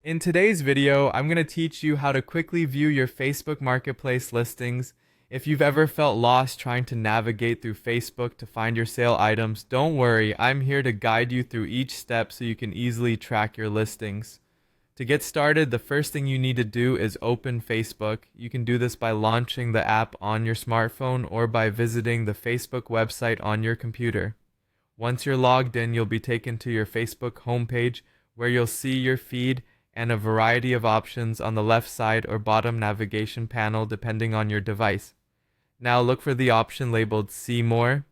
In today's video, I'm going to teach you how to quickly view your Facebook Marketplace listings. If you've ever felt lost trying to navigate through Facebook to find your sale items, don't worry, I'm here to guide you through each step so you can easily track your listings. To get started, the first thing you need to do is open Facebook. You can do this by launching the app on your smartphone or by visiting the Facebook website on your computer. Once you're logged in, you'll be taken to your Facebook homepage where you'll see your feed and a variety of options on the left side or bottom navigation panel depending on your device. Now look for the option labeled See More,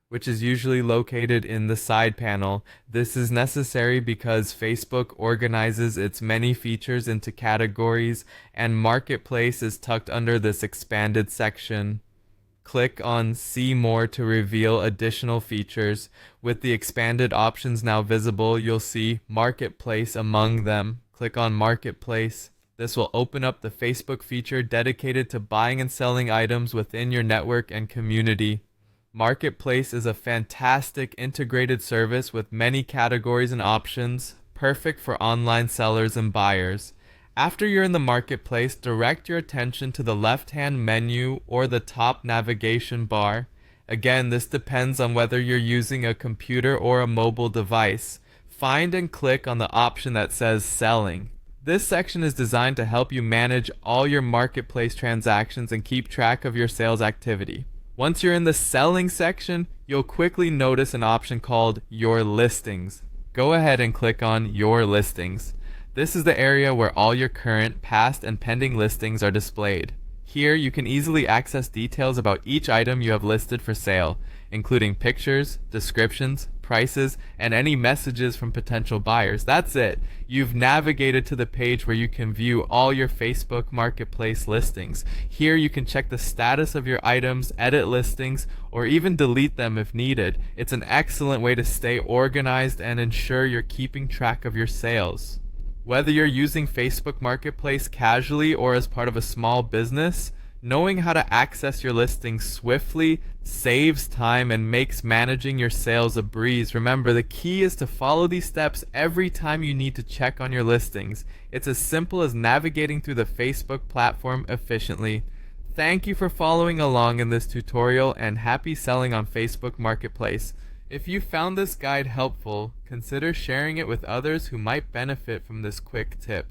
which is usually located in the side panel. This is necessary because Facebook organizes its many features into categories and Marketplace is tucked under this expanded section. Click on See More to reveal additional features. With the expanded options now visible, you'll see Marketplace among them. Click on Marketplace. This will open up the Facebook feature dedicated to buying and selling items within your network and community. Marketplace is a fantastic integrated service with many categories and options, perfect for online sellers and buyers. After you're in the Marketplace, direct your attention to the left-hand menu or the top navigation bar. Again, this depends on whether you're using a computer or a mobile device. Find and click on the option that says Selling. This section is designed to help you manage all your Marketplace transactions and keep track of your sales activity. Once you're in the Selling section, you'll quickly notice an option called Your Listings. Go ahead and click on Your Listings. This is the area where all your current, past, and pending listings are displayed. Here, you can easily access details about each item you have listed for sale, including pictures, descriptions, prices, and any messages from potential buyers. That's it. You've navigated to the page where you can view all your Facebook Marketplace listings. Here you can check the status of your items, edit listings, or even delete them if needed. It's an excellent way to stay organized and ensure you're keeping track of your sales. Whether you're using Facebook Marketplace casually or as part of a small business, knowing how to access your listings swiftly saves time and makes managing your sales a breeze. Remember, the key is to follow these steps every time you need to check on your listings. It's as simple as navigating through the Facebook platform efficiently. Thank you for following along in this tutorial and happy selling on Facebook Marketplace. If you found this guide helpful, consider sharing it with others who might benefit from this quick tip.